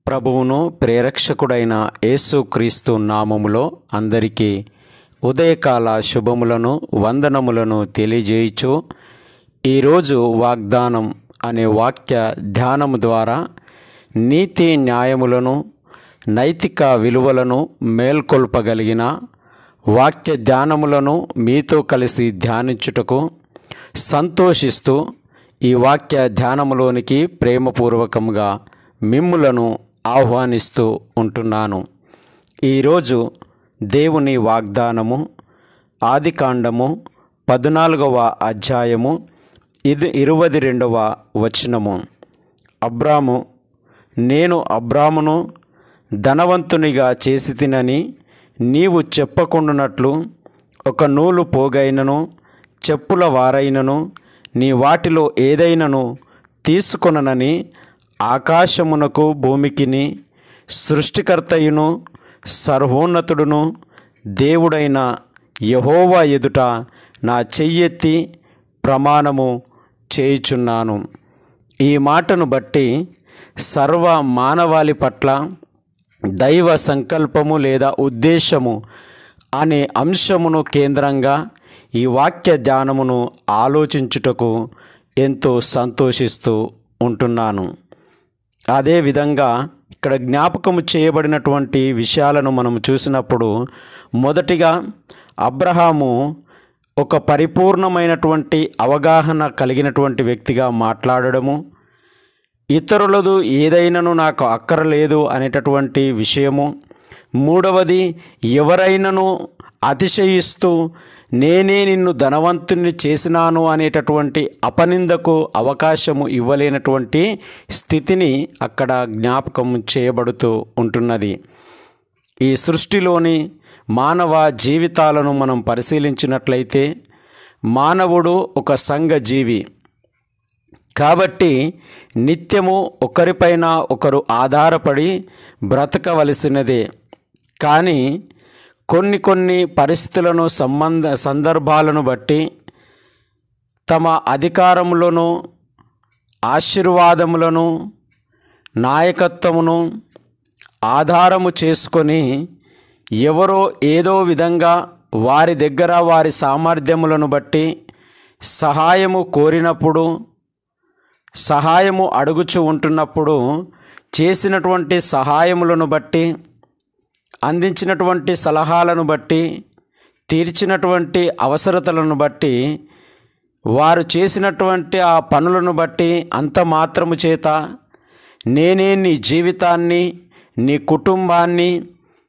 ప్రభువును ప్రేరక్షకుడైన యేసుక్రీస్తు నామములో అందరికీ ఉదయకాల శుభములను వందనములను తెలియజేయుచు ఈరోజు వాగ్దానం అనే వాక్య ధ్యానము ద్వారా నీతి న్యాయములను నైతిక విలువలను మేల్కొల్పగలిగిన వాక్య ధ్యానములను మీతో కలిసి ధ్యానించుటకు సంతోషిస్తూ ఈ వాక్య ధ్యానములోనికి ప్రేమపూర్వకంగా మిమ్ములను ఆహ్వానిస్తూ ఉంటున్నాను. ఈరోజు దేవుని వాగ్దానము ఆదికాండము 14వ అధ్యాయము 22వ వచనము. అబ్రాము, నేను అబ్రామును ధనవంతునిగా చేసి తినని నీవు చెప్పకుండానట్లు ఒక నూలు పోగైనను చెప్పుల వారైనను నీ వాటిలో ఏదైనను తీసుకొననని ఆకాశమునకు భూమికిని సృష్టికర్తయును సర్వోన్నతుడును దేవుడైన యెహోవా ఎదుట నా చెయ్యెత్తి ప్రమాణము చేయుచున్నాను. ఈ మాటను బట్టి సర్వ మానవాళి పట్ల దైవ సంకల్పము లేదా ఉద్దేశము అనే అంశమును కేంద్రంగా ఈ వాక్య ధ్యానమును ఆలోచించుటకు ఎంతో సంతోషిస్తూ ఉంటున్నాను. అదేవిధంగా ఇక్కడ జ్ఞాపకము చేయబడినటువంటి విషయాలను మనం చూసినప్పుడు మొదటిగా అబ్రహాము ఒక పరిపూర్ణమైనటువంటి అవగాహన కలిగినటువంటి వ్యక్తిగా మాట్లాడడము, ఇతరులదు ఏదైనాను నాకు అక్కరలేదు అనేటటువంటి విషయము. మూడవది, ఎవరైనాను అతిశయిస్తూ నేనే నిన్ను ధనవంతుని చేసినాను అనేటటువంటి అపనిందకు అవకాశము ఇవ్వలేనటువంటి స్థితిని అక్కడ జ్ఞాపకం చేయబడుతూ ఉంటున్నది. ఈ సృష్టిలోని మానవ జీవితాలను మనం పరిశీలించినట్లయితే మానవుడు ఒక సంఘజీవి కాబట్టి నిత్యము ఒకరిపైన ఒకరు ఆధారపడి బ్రతకవలసినదే. కానీ కొన్ని పరిస్థితులను సందర్భాలను బట్టి తమ అధికారములను ఆశీర్వాదములను నాయకత్వమును ఆధారము చేసుకొని ఎవరో ఏదో విధంగా వారి దగ్గర వారి సామర్థ్యములను బట్టి సహాయము కోరినప్పుడు, సహాయము అడుగుచూ ఉంటున్నప్పుడు చేసినటువంటి సహాయములను బట్టి, అందించినటువంటి సలహాలను బట్టి, తీర్చినటువంటి అవసరతలను బట్టి, వారు చేసినటువంటి ఆ పనులను బట్టి అంత మాత్రము చేత నేనే నీ జీవితాన్ని, నీ కుటుంబాన్ని,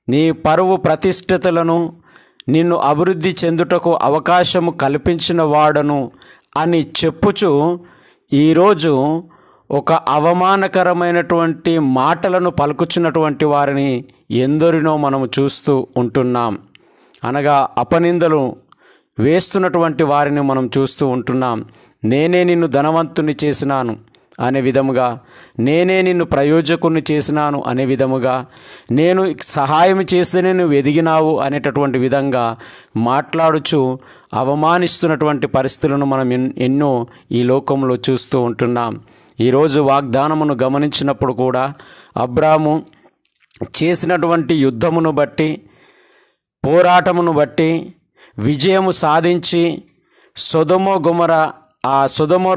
నీ పరువు ప్రతిష్టతలను నిన్ను అభివృద్ధి చెందుటకు అవకాశము కల్పించిన వాడను అని చెప్పుచు ఈరోజు ఒక అవమానకరమైనటువంటి మాటలను పలుకుచున్నటువంటి వారిని ఎందరినో మనము చూస్తూ ఉంటున్నాం. అనగా అపనిందలు వేస్తున్నటువంటి వారిని మనం చూస్తూ ఉంటున్నాం. నేనే నిన్ను ధనవంతుని చేసినాను అనే విధముగా, నేనే నిన్ను ప్రయోజకుని చేసినాను అనే విధముగా, నేను సహాయం చేస్తేనే నువ్వు ఎదిగినావు అనేటటువంటి విధంగా మాట్లాడుచు అవమానిస్తున్నటువంటి పరిస్థితులను మనం ఎన్నో ఈ లోకంలో చూస్తూ ఉంటున్నాం. ఈరోజు వాగ్దానమును గమనించినప్పుడు కూడా అబ్రాము చేసినటువంటి యుద్ధమును బట్టి, పోరాటమును బట్టి విజయము సాధించి సొదొమ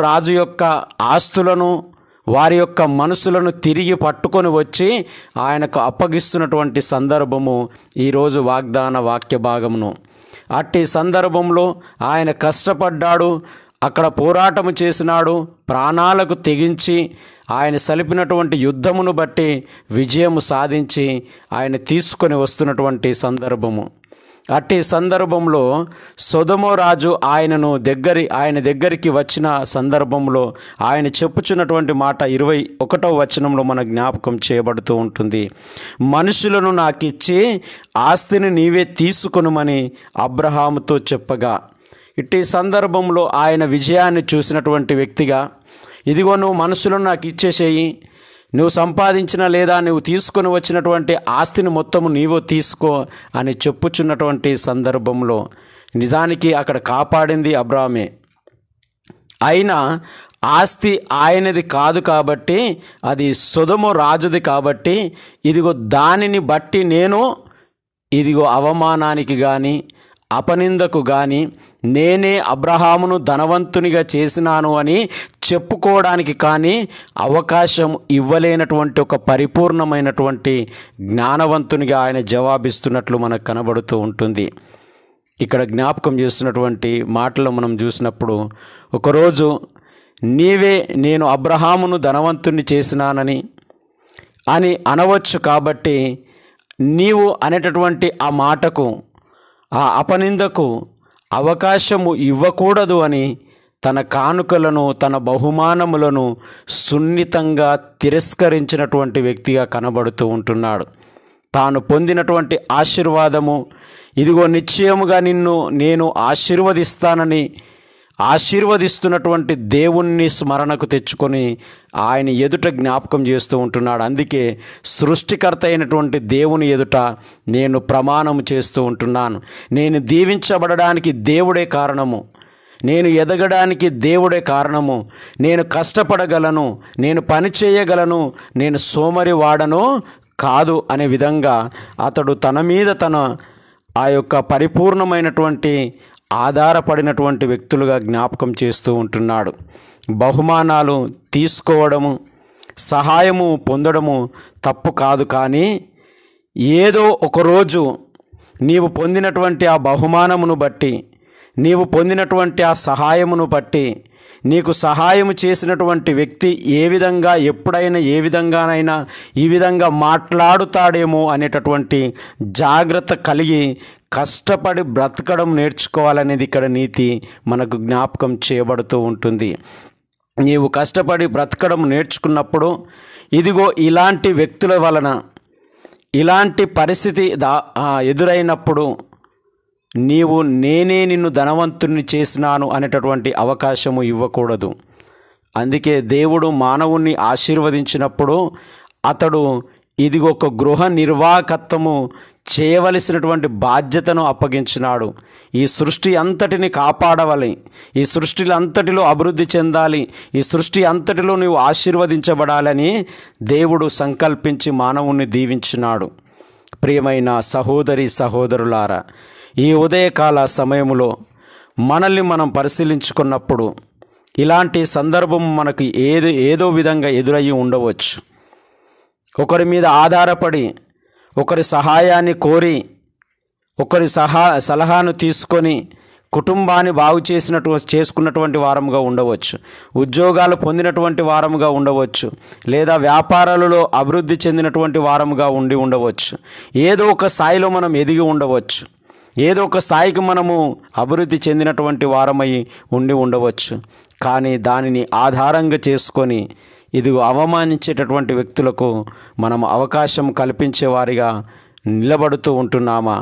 రాజు యొక్క ఆస్తులను, వారి యొక్క మనసులను తిరిగి పట్టుకొని వచ్చి ఆయనకు అప్పగిస్తున్నటువంటి సందర్భము ఈరోజు వాగ్దాన వాక్య భాగమును. అట్టి సందర్భంలో ఆయన కష్టపడ్డాడు, అక్కడ పోరాటము చేసినాడు, ప్రాణాలకు తెగించి ఆయన సలిపినటువంటి యుద్ధమును బట్టి విజయము సాధించి ఆయన తీసుకొని వస్తున్నటువంటి సందర్భము. అట్టి సందర్భంలో సొదొమ రాజు ఆయన దగ్గరికి వచ్చిన సందర్భంలో ఆయన చెప్పుచున్నటువంటి మాట 21వ వచనంలో మన జ్ఞాపకం చేయబడుతూ ఉంటుంది. మనుషులను నాకిచ్చి ఆస్తిని నీవే తీసుకొనుమని అబ్రహాముతో చెప్పగా, ఇట్టి సందర్భంలో ఆయన విజయాన్ని చూసినటువంటి వ్యక్తిగా, ఇదిగో నువ్వు మనుషులను నాకు ఇచ్చేసేయి, నువ్వు సంపాదించిన లేదా నువ్వు తీసుకొని వచ్చినటువంటి ఆస్తిని మొత్తము నీవో తీసుకో అని చెప్పుచున్నటువంటి సందర్భంలో నిజానికి అక్కడ కాపాడింది అబ్రామే. అయినా ఆస్తి ఆయనది కాదు కాబట్టి, అది సొదొమ రాజుది కాబట్టి, ఇదిగో దానిని బట్టి నేను ఇదిగో అవమానానికి కానీ అపనిందకు కానీ నేనే అబ్రహామును ధనవంతునిగా చేసినాను అని చెప్పుకోవడానికి కానీ అవకాశం ఇవ్వలేనటువంటి ఒక పరిపూర్ణమైనటువంటి జ్ఞానవంతునిగా ఆయన జవాబిస్తున్నట్లు మనకు కనబడుతూ ఉంటుంది. ఇక్కడ జ్ఞాపకం చేస్తున్నటువంటి మాటలు మనం చూసినప్పుడు, ఒకరోజు నీవే నేను అబ్రహామును ధనవంతుని చేసినానని అని అనవచ్చు కాబట్టి, నీవు అనేటటువంటి ఆ మాటకు, ఆ అపనిందకు అవకాశము ఇవ్వకూడదు అని తన కానుకలను, తన బహుమానములను సున్నితంగా తిరస్కరించినటువంటి వ్యక్తిగా కనబడుతూ ఉంటున్నాడు. తాను పొందినటువంటి ఆశీర్వాదము, ఇదిగో నిశ్చయముగా నిన్ను నేను ఆశీర్వదిస్తానని ఆశీర్వదిస్తున్నటువంటి దేవుణ్ణి స్మరణకు తెచ్చుకొని ఆయన ఎదుట జ్ఞాపకం చేస్తూ ఉంటున్నాడు. అందుకే సృష్టికర్త అయినటువంటి దేవుని ఎదుట నేను ప్రమాణం చేస్తూ ఉంటున్నాను. నేను దీవించబడడానికి దేవుడే కారణము, నేను ఎదగడానికి దేవుడే కారణము, నేను కష్టపడగలను, నేను పని చేయగలను, నేను సోమరి వాడను కాదు అనే విధంగా అతడు తన మీద తన ఆ యొక్క పరిపూర్ణమైనటువంటి ఆధారపడినటువంటి వ్యక్తులుగా జ్ఞాపకం చేస్తూ ఉంటున్నాడు. బహుమానాలు తీసుకోవడము, సహాయము పొందడము తప్పు కాదు, కానీ ఏదో ఒకరోజు నీవు పొందినటువంటి ఆ బహుమానమును బట్టి, నీవు పొందినటువంటి ఆ సహాయమును బట్టి, నీకు సహాయం చేసినటువంటి వ్యక్తి ఏ విధంగా, ఎప్పుడైనా ఏ విధంగానైనా ఈ విధంగా మాట్లాడుతాడేమో అనేటటువంటి జాగ్రత్త కలిగి కష్టపడి బ్రతకడం నేర్చుకోవాలనేది ఇక్కడ నీతి మనకు జ్ఞాపకం చేయబడుతూ ఉంటుంది. నీవు కష్టపడి బ్రతకడం నేర్చుకున్నప్పుడు, ఇదిగో ఇలాంటి వ్యక్తుల వలన ఇలాంటి పరిస్థితి ఎదురైనప్పుడు నీవు నేనే నిన్ను ధనవంతుని చేసినాను అనేటటువంటి అవకాశము ఇవ్వకూడదు. అందుకే దేవుడు మానవుణ్ణి ఆశీర్వదించినప్పుడు అతడు ఇదిగో ఒక గృహ నిర్వాహకత్వము చేయవలసినటువంటి బాధ్యతను అప్పగించినాడు. ఈ సృష్టి అంతటిని కాపాడవాలి, ఈ సృష్టిలో అంతటిలో అభివృద్ధి చెందాలి, ఈ సృష్టి అంతటిలో నీవు ఆశీర్వదించబడాలని దేవుడు సంకల్పించి మానవుణ్ణి దీవించినాడు. ప్రియమైన సహోదరి సహోదరులారా, ఈ ఉదయకాల సమయంలో మనల్ని మనం పరిశీలించుకున్నప్పుడు ఇలాంటి సందర్భం మనకు ఏదో విధంగా ఎదురయ్యి ఉండవచ్చు. ఒకరి మీద ఆధారపడి, ఒకరి సహాయాన్ని కోరి, ఒకరి సలహాను తీసుకొని కుటుంబాన్ని బాగు చేసుకున్నటువంటి వారముగా ఉండవచ్చు, ఉద్యోగాలు పొందినటువంటి వారముగా ఉండవచ్చు, లేదా వ్యాపారాలలో అభివృద్ధి చెందినటువంటి వారముగా ఉండవచ్చు. ఏదో ఒక స్థాయిలో మనం ఎదిగి ఉండవచ్చు, ఏదో ఒక స్థాయికి మనము అభివృద్ధి చెందినటువంటి వారమై ఉండవచ్చు. కానీ దానిని ఆధారంగా చేసుకొని ఇదిగో అవమానించేటటువంటి వ్యక్తులకు మనం అవకాశం కల్పించే వారిగా నిలబడుతూ ఉంటున్నామా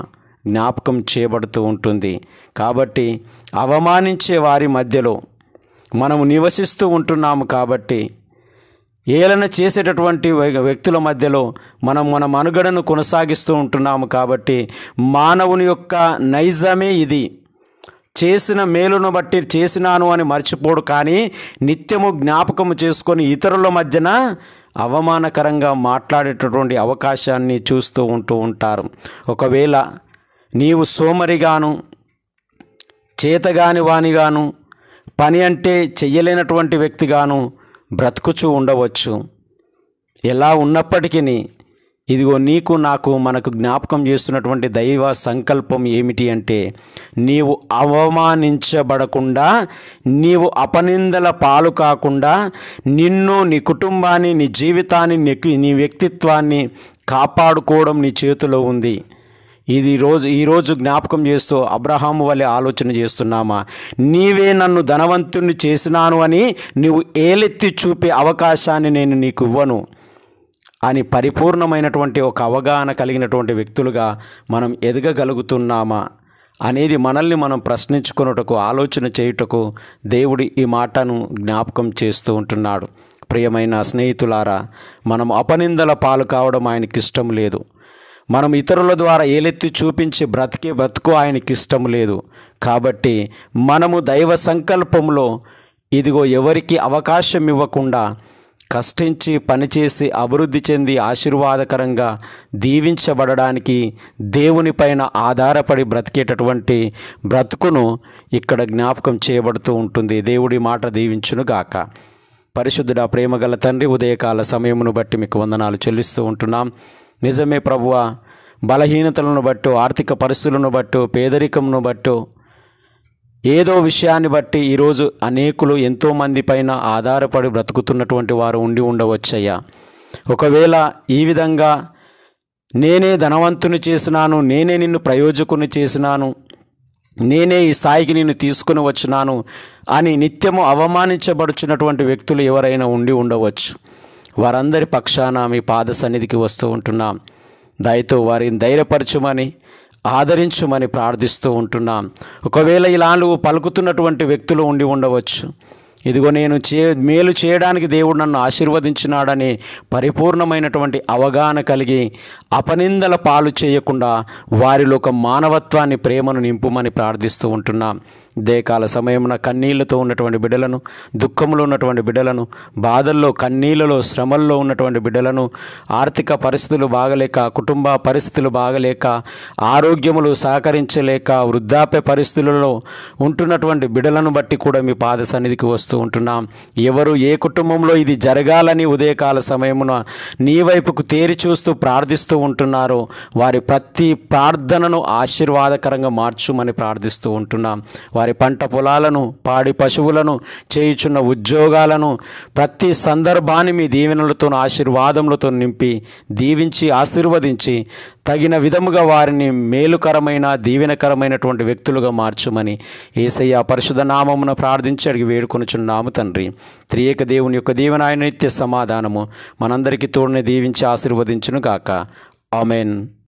జ్ఞాపకం చేయబడుతూ ఉంటుంది. కాబట్టి అవమానించే వారి మధ్యలో మనము నివసిస్తూ ఉంటున్నాము కాబట్టి, ఏలన చేసేటటువంటి వ్యక్తుల మధ్యలో మనం మన మనుగడను కొనసాగిస్తూ ఉంటున్నాము కాబట్టి, మానవుని యొక్క నైజమే ఇది. చేసిన మేలును బట్టి చేసినాను అని మర్చిపోడు, కానీ నిత్యము జ్ఞాపకము చేసుకొని ఇతరుల మధ్యన అవమానకరంగా మాట్లాడేటటువంటి అవకాశాన్ని చూస్తూ ఉంటారు. ఒకవేళ నీవు సోమరిగాను, చేతగాని వానిగాను, పని అంటే చెయ్యలేనటువంటి వ్యక్తిగాను బ్రతుకుచూ ఉండవచ్చు. ఎలా ఉన్నప్పటికీ ఇదిగో నీకు నాకు మనకు జ్ఞాపకం చేస్తున్నటువంటి దైవ సంకల్పం ఏమిటి అంటే, నీవు అవమానించబడకుండా, నీవు అపనిందల పాలు కాకుండా, నిన్ను, నీ కుటుంబాన్ని, నీ జీవితాన్ని, నీ వ్యక్తిత్వాన్ని కాపాడుకోవడం నీ చేతిలో ఉంది. ఈరోజు జ్ఞాపకం చేస్తూ అబ్రహాము వలె ఆలోచన చేస్తున్నామా? నీవే నన్ను ధనవంతుణ్ణి చేసినాను అని నీవు ఏలెత్తి చూపే అవకాశాన్ని నేను నీకు ఇవ్వను అని పరిపూర్ణమైనటువంటి ఒక అవగాహన కలిగినటువంటి వ్యక్తులుగా మనం ఎదగగలుగుతున్నామా అనేది మనల్ని మనం ప్రశ్నించుకొనుటకు, ఆలోచన చేయుటకు దేవుడు ఈ మాటను జ్ఞాపకం చేస్తూ ఉంటున్నాడు. ప్రియమైన స్నేహితులారా, మనం అపనిందల పాలు కావడం ఆయనకి ఇష్టం లేదు. మనం ఇతరుల ద్వారా ఏలెత్తి చూపించి బ్రతుకు ఆయనకి ఇష్టం లేదు. కాబట్టి మనము దైవ సంకల్పంలో ఇదిగో ఎవరికి అవకాశం ఇవ్వకుండా కష్టించి పనిచేసి అభివృద్ధి చెంది ఆశీర్వాదకరంగా దీవించబడడానికి దేవునిపైన ఆధారపడి బ్రతికేటటువంటి బ్రతుకును ఇక్కడ జ్ఞాపకం చేయబడుతూ ఉంటుంది. దేవుడి మాట దీవించునుగాక. పరిశుద్ధుడా, ప్రేమగల తండ్రి, ఉదయకాల సమయమును బట్టి మీకు వందనాలు చెల్లిస్తూ ఉంటున్నాం. నిజమే ప్రభువా, బలహీనతలను బట్టు, ఆర్థిక పరిస్థితులను బట్టు, పేదరికంను బట్టు, ఏదో విషయాన్ని బట్టి ఈరోజు అనేకులు ఎంతోమంది పైన ఆధారపడి బ్రతుకుతున్నటువంటి వారు ఉండి ఉండవచ్చయ్యా. ఒకవేళ ఈ విధంగా నేనే ధనవంతుని చేసినాను, నేనే నిన్ను ప్రయోజకుని చేసినాను, నేనే ఈ స్థాయికి నిన్ను తీసుకుని వచ్చినాను అని నిత్యము అవమానించబడుచున్నటువంటి వ్యక్తులు ఎవరైనా ఉండి ఉండవచ్చు. వారందరి పక్షాన మీ పాద సన్నిధికి వస్తూ ఉంటున్నాం. దయతో వారిని ధైర్యపరచుమని, ఆదరించుమని ప్రార్థిస్తూ ఉంటున్నాం. ఒకవేళ ఇలా నువ్వు పలుకుతున్నటువంటి వ్యక్తులు ఉండి ఉండవచ్చు. ఇదిగో నేను మేలు చేయడానికి దేవుడు నన్ను ఆశీర్వదించినాడని పరిపూర్ణమైనటువంటి అవగాహన కలిగి అపనిందల పాలు చేయకుండా వారిలో ఒక మానవత్వాన్ని, ప్రేమను నింపుమని ప్రార్థిస్తూ ఉంటున్నాం. దేకాల సమయమున కన్నీళ్లతో ఉన్నటువంటి బిడ్డలను, దుఃఖంలో ఉన్నటువంటి బిడ్డలను, బాధల్లో, కన్నీళ్లలో, శ్రమల్లో ఉన్నటువంటి బిడ్డలను, ఆర్థిక పరిస్థితులు బాగలేక, కుటుంబ పరిస్థితులు బాగలేక, ఆరోగ్యములు సహకరించలేక, వృద్ధాప్య పరిస్థితులలో ఉంటున్నటువంటి బిడ్డలను బట్టి కూడా మీ పాద సన్నిధికి వస్తూ ఉంటున్నాం. ఎవరు ఏ కుటుంబంలో ఇది జరగాలని ఉదయకాల సమయమున నీ వైపుకు తేరి చూస్తూ ప్రార్థిస్తూ ఉంటున్నారో వారి ప్రతి ప్రార్థనను ఆశీర్వాదకరంగా మార్చుమని ప్రార్థిస్తూ ఉంటున్నాం. వారి పంట పొలాలను, పాడి పశువులను, చేయుచున్న ఉద్యోగాలను, ప్రతి సందర్భాన్ని మీ దీవెనలతో, ఆశీర్వాదములతో నింపి దీవించి ఆశీర్వదించి తగిన విధముగా వారిని మేలుకరమైన, దీవెనకరమైనటువంటి వ్యక్తులుగా మార్చుమని యేసయ్య పరిశుద్ధ నామమున ప్రార్థించి అడిగి వేడుకొనుచున్నాము తండ్రి. త్రియేక దేవుని యొక్క దీవెన, నిత్య సమాధానము మనందరికీ తోడుని దీవించి ఆశీర్వదించును గాక. ఆమెన్.